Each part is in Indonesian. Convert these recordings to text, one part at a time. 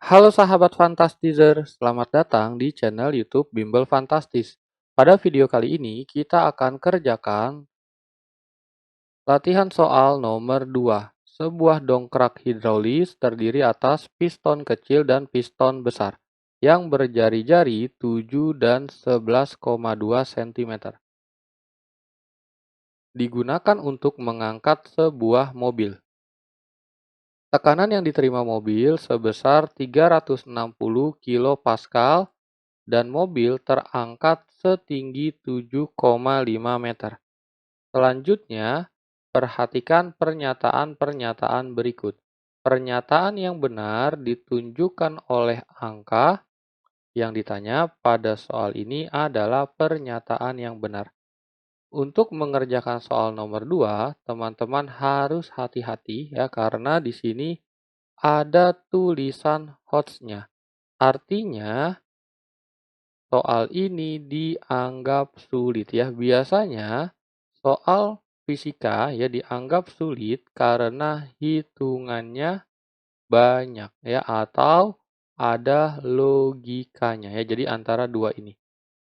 Halo sahabat Fantastizer, selamat datang di channel YouTube Bimbel Fantastis. Pada video kali ini kita akan kerjakan latihan soal nomor 2. Sebuah dongkrak hidrolis terdiri atas piston kecil dan piston besar yang berjari-jari 7 dan 11,2 cm. Digunakan untuk mengangkat sebuah mobil. Tekanan yang diterima mobil sebesar 360 kPa dan mobil terangkat setinggi 7,5 meter. Selanjutnya, perhatikan pernyataan-pernyataan berikut. Pernyataan yang benar ditunjukkan oleh angka. Yang ditanya pada soal ini adalah pernyataan yang benar. Untuk mengerjakan soal nomor 2, teman-teman harus hati-hati ya karena di sini ada tulisan HOTS-nya. Artinya, soal ini dianggap sulit ya. Biasanya soal fisika ya dianggap sulit karena hitungannya banyak ya atau ada logikanya ya. Jadi antara dua ini.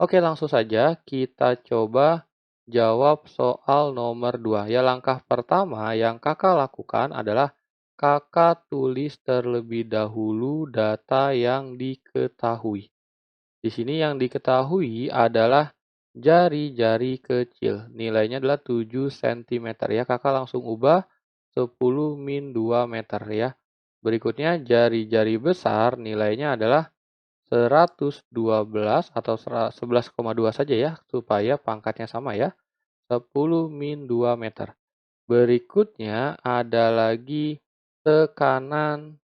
Oke, langsung saja kita coba jawab soal nomor 2. Ya, langkah pertama yang kakak lakukan adalah kakak tulis terlebih dahulu data yang diketahui. Di sini yang diketahui adalah jari-jari kecil. Nilainya adalah 7 cm ya. Kakak langsung ubah 10 min 2 meter ya. Berikutnya jari-jari besar nilainya adalah 112 atau 11,2 saja ya. Supaya pangkatnya sama ya. 10 min 2 meter. Berikutnya ada lagi tekanan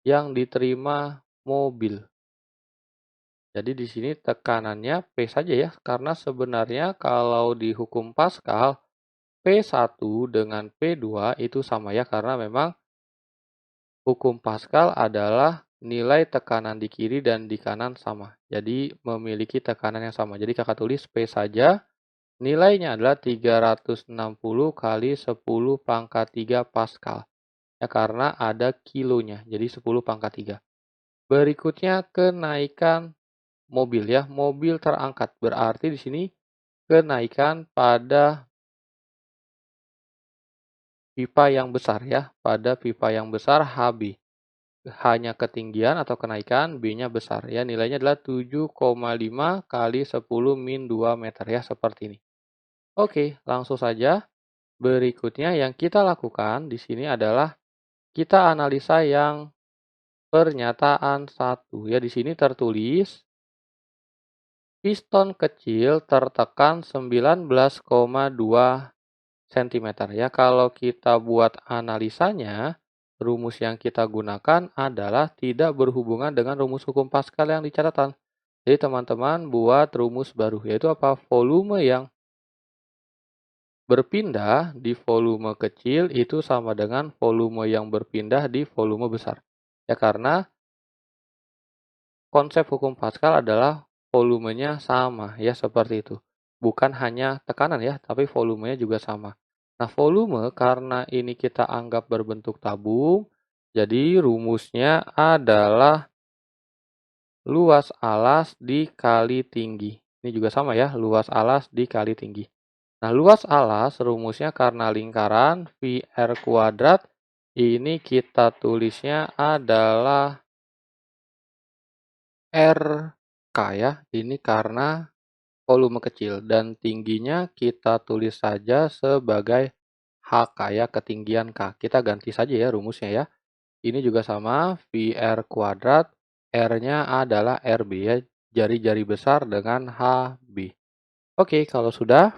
yang diterima mobil. Jadi di sini tekanannya P saja ya, karena sebenarnya kalau di hukum Pascal, P1 dengan P2 itu sama ya, karena memang hukum Pascal adalah nilai tekanan di kiri dan di kanan sama. Jadi memiliki tekanan yang sama. Jadi kakak tulis P saja, nilainya adalah 360 kali 10 pangkat 3 Pascal. Ya, karena ada kilonya, jadi 10 pangkat 3. Berikutnya kenaikan mobil ya, mobil terangkat. Berarti di sini kenaikan pada pipa yang besar ya, pada pipa yang besar HB. Hanya ketinggian atau kenaikan, B-nya besar ya. Nilainya adalah 7,5 kali 10 min 2 meter ya, seperti ini. Oke, langsung saja. Berikutnya yang kita lakukan di sini adalah kita analisa yang pernyataan 1 ya. Di sini tertulis piston kecil tertekan 19,2 cm ya. Kalau kita buat analisanya, rumus yang kita gunakan adalah tidak berhubungan dengan rumus hukum Pascal yang di catatan. Jadi teman-teman buat rumus baru, yaitu apa? Volume yang berpindah di volume kecil itu sama dengan volume yang berpindah di volume besar. Ya, karena konsep hukum Pascal adalah volumenya sama ya, seperti itu. Bukan hanya tekanan ya, tapi volumenya juga sama. Nah, volume karena ini kita anggap berbentuk tabung, jadi rumusnya adalah luas alas dikali tinggi. Ini juga sama ya, luas alas dikali tinggi. Nah, luas alas rumusnya karena lingkaran VR kuadrat, ini kita tulisnya adalah RK ya, ini karena volume kecil dan tingginya kita tulis saja sebagai HK ya, ketinggian K. Kita ganti saja ya rumusnya ya. Ini juga sama, VR kuadrat, R-nya adalah RB ya, jari-jari besar dengan HB. Oke, kalau sudah,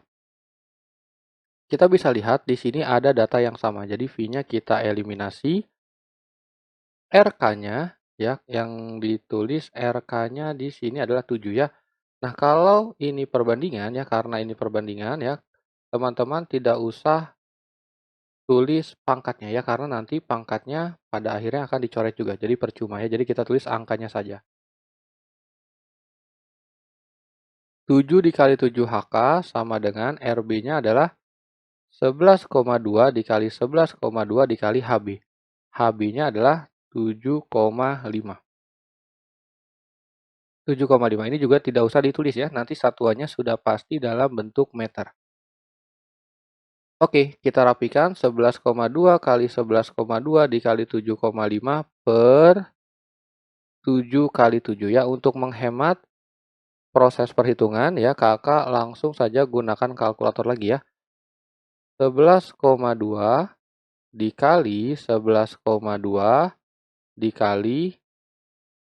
kita bisa lihat di sini ada data yang sama. Jadi V-nya kita eliminasi, RK-nya ya, yang ditulis RK-nya di sini adalah 7 ya. Nah, kalau ini perbandingan ya, karena ini perbandingan ya, teman-teman tidak usah tulis pangkatnya ya, karena nanti pangkatnya pada akhirnya akan dicoret juga. Jadi percuma ya, jadi kita tulis angkanya saja. 7 dikali 7 HK sama dengan RB-nya adalah 11,2 dikali 11,2 dikali HB. HB-nya adalah 7,5. 7,5 ini juga tidak usah ditulis ya, nanti satuannya sudah pasti dalam bentuk meter. Oke, kita rapikan 11,2 kali 11,2 dikali 7,5 per 7 kali 7 ya. Untuk menghemat proses perhitungan ya, kakak langsung saja gunakan kalkulator lagi ya. 11,2 dikali 11,2 dikali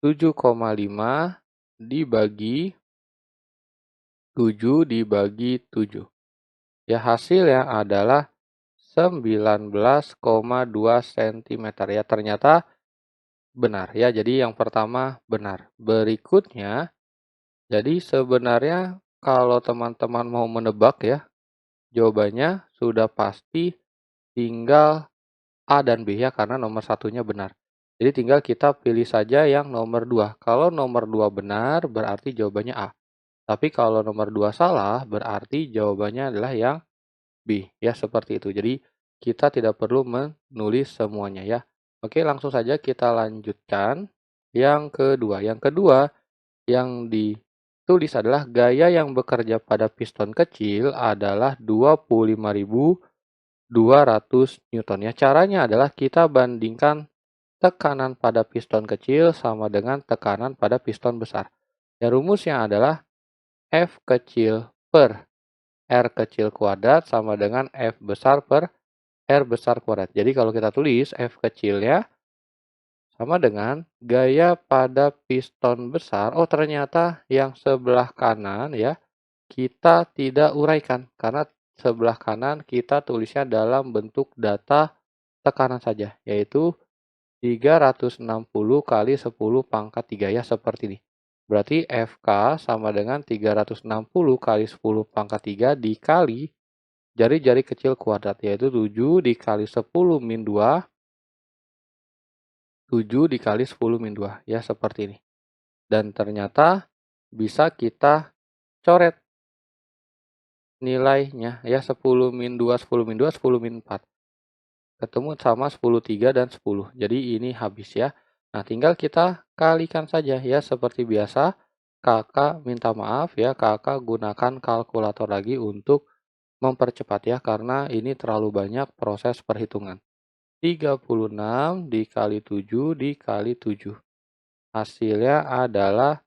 7,5 dibagi 7 dibagi 7. Ya, hasilnya adalah 19,2 cm ya. Ternyata benar ya. Jadi yang pertama benar. Berikutnya, jadi sebenarnya kalau teman-teman mau menebak ya, jawabannya sudah pasti tinggal A dan B ya, karena nomor satunya benar. Jadi tinggal kita pilih saja yang nomor 2. Kalau nomor 2 benar, berarti jawabannya A. Tapi kalau nomor 2 salah, berarti jawabannya adalah yang B. Ya, seperti itu. Jadi kita tidak perlu menulis semuanya ya. Oke, langsung saja kita lanjutkan. Yang kedua. Yang kedua, yang ditulis adalah gaya yang bekerja pada piston kecil adalah 25.200 Newton. Ya, caranya adalah kita bandingkan tekanan pada piston kecil sama dengan tekanan pada piston besar. Ya, rumusnya adalah F kecil per R kecil kuadrat sama dengan F besar per R besar kuadrat. Jadi kalau kita tulis F kecilnya sama dengan gaya pada piston besar. Oh, ternyata yang sebelah kanan ya, kita tidak uraikan. Karena sebelah kanan kita tulisnya dalam bentuk data tekanan saja, yaitu 360 kali 10 pangkat 3 ya, seperti ini. Berarti FK sama dengan 360 kali 10 pangkat 3 dikali jari-jari kecil kuadrat, yaitu 7 dikali 10 min 2, 7 dikali 10 min 2, ya seperti ini. Dan ternyata bisa kita coret nilainya, ya 10 min 2, 10 min 2, 10 min 4. Ketemu sama 10, 3, dan 10. Jadi ini habis ya. Nah, tinggal kita kalikan saja ya, seperti biasa. Kakak minta maaf ya, kakak gunakan kalkulator lagi untuk mempercepat ya, karena ini terlalu banyak proses perhitungan. 36 dikali 7 dikali 7. Hasilnya adalah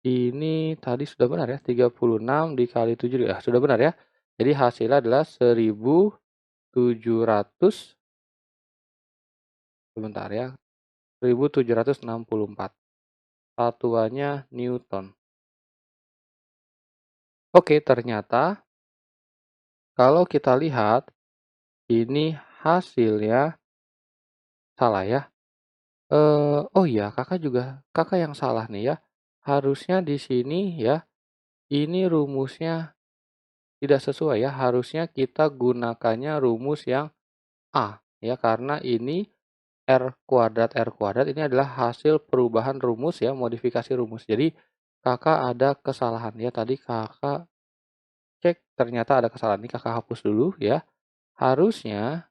ini tadi sudah benar ya, 36 dikali 7 ya, sudah benar ya. Jadi hasilnya adalah 1700, sebentar ya, 1764. Satuannya Newton. Oke, ternyata kalau kita lihat ini hasilnya salah ya. Oh iya, kakak yang salah nih ya. Harusnya di sini ya, ini rumusnya tidak sesuai ya. Harusnya kita gunakannya rumus yang A ya, karena ini R kuadrat ini adalah hasil perubahan rumus ya, modifikasi rumus. Jadi kakak ada kesalahan ya, tadi kakak cek ternyata ada kesalahan. Ini kakak hapus dulu ya. Harusnya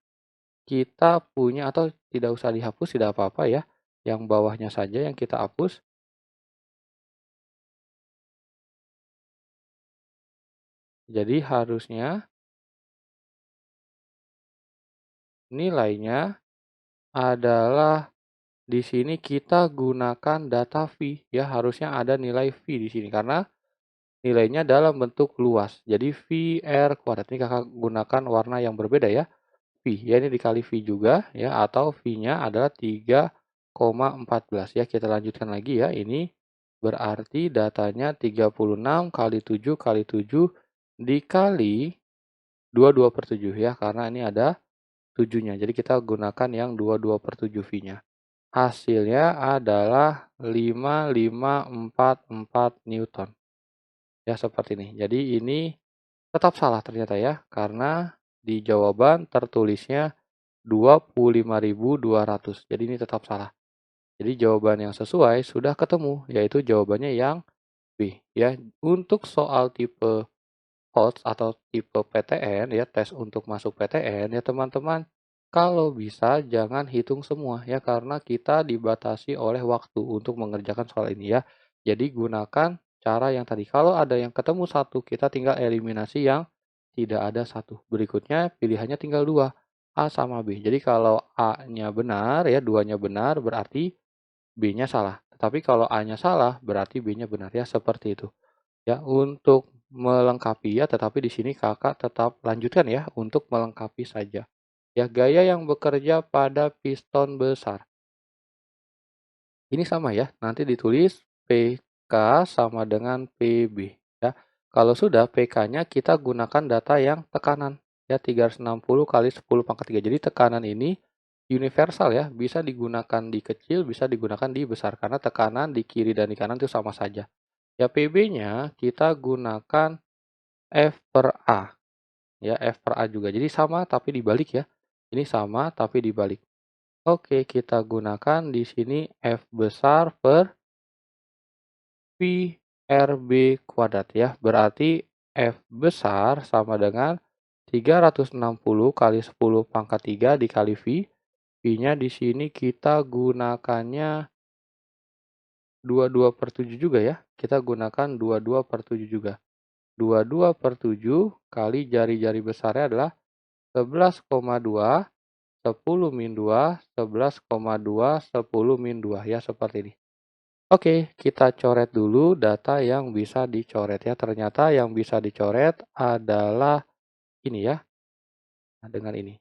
kita punya, atau tidak usah dihapus, tidak apa-apa ya. Yang bawahnya saja yang kita hapus. Jadi harusnya nilainya adalah di sini kita gunakan data V ya, harusnya ada nilai V di sini karena nilainya dalam bentuk luas. Jadi V R kuadrat ini kakak gunakan warna yang berbeda ya. V ya, ini dikali V juga ya, atau V-nya adalah 3,14 ya. Kita lanjutkan lagi ya. Ini berarti datanya 36 kali 7 kali 7 dikali 22/7 ya, karena ini ada 7-nya. Jadi kita gunakan yang 22/7 V-nya. Hasilnya adalah 5544 Newton. Ya, seperti ini. Jadi ini tetap salah ternyata ya, karena di jawaban tertulisnya 25.200. Jadi ini tetap salah. Jadi jawaban yang sesuai sudah ketemu, yaitu jawabannya yang B ya. Untuk soal tipe HOTS atau tipe PTN ya, tes untuk masuk PTN ya teman-teman, kalau bisa jangan hitung semua ya karena kita dibatasi oleh waktu untuk mengerjakan soal ini ya. Jadi gunakan cara yang tadi. Kalau ada yang ketemu satu, kita tinggal eliminasi yang tidak ada satu. Berikutnya pilihannya tinggal dua, A sama B. Jadi kalau A-nya benar ya, duanya benar berarti B-nya salah. Tetapi kalau A-nya salah berarti B-nya benar ya, seperti itu. Ya, untuk melengkapi ya, tetapi di sini Kakak tetap lanjutkan ya, untuk melengkapi saja. Ya, gaya yang bekerja pada piston besar. Ini sama ya, nanti ditulis PK sama dengan PB ya. Kalau sudah PK-nya kita gunakan data yang tekanan ya 360 kali 10 pangkat 3. Jadi tekanan ini universal ya, bisa digunakan di kecil, bisa digunakan di besar karena tekanan di kiri dan di kanan itu sama saja. Ya PB-nya kita gunakan F per A ya, F per A juga. Jadi sama tapi dibalik ya. Ini sama tapi dibalik. Oke, kita gunakan di sini F besar per Pi RB kuadrat ya. Berarti F besar sama dengan 360 kali 10 pangkat 3 dikali V. V-nya di sini kita gunakannya 22/7 juga ya. Kita gunakan 22/7 juga. 22/7 kali jari-jari besarnya adalah 11,2, 10 min 2, 11,2, 10 min 2 ya seperti ini. Oke, kita coret dulu data yang bisa dicoret ya. Ternyata yang bisa dicoret adalah ini ya. Nah, dengan ini.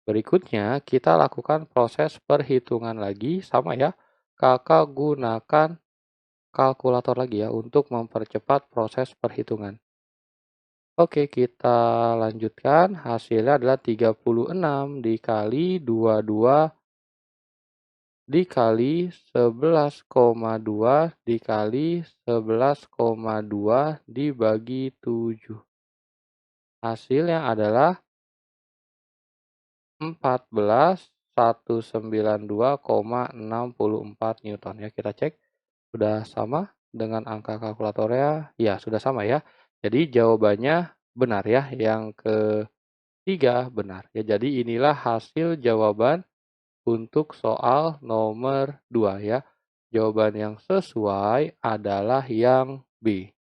Berikutnya kita lakukan proses perhitungan lagi sama ya. Kakak gunakan kalkulator lagi ya untuk mempercepat proses perhitungan. Oke, kita lanjutkan. Hasilnya adalah 36 dikali 22 dikali 11,2 dikali 11,2 dibagi 7. Hasilnya adalah 14.192,64 Newton ya. Kita cek sudah sama dengan angka kalkulatornya. Ya, sudah sama ya. Jadi jawabannya benar ya. Yang ketiga benar ya. Jadi inilah hasil jawaban untuk soal nomor 2 ya. Jawaban yang sesuai adalah yang B.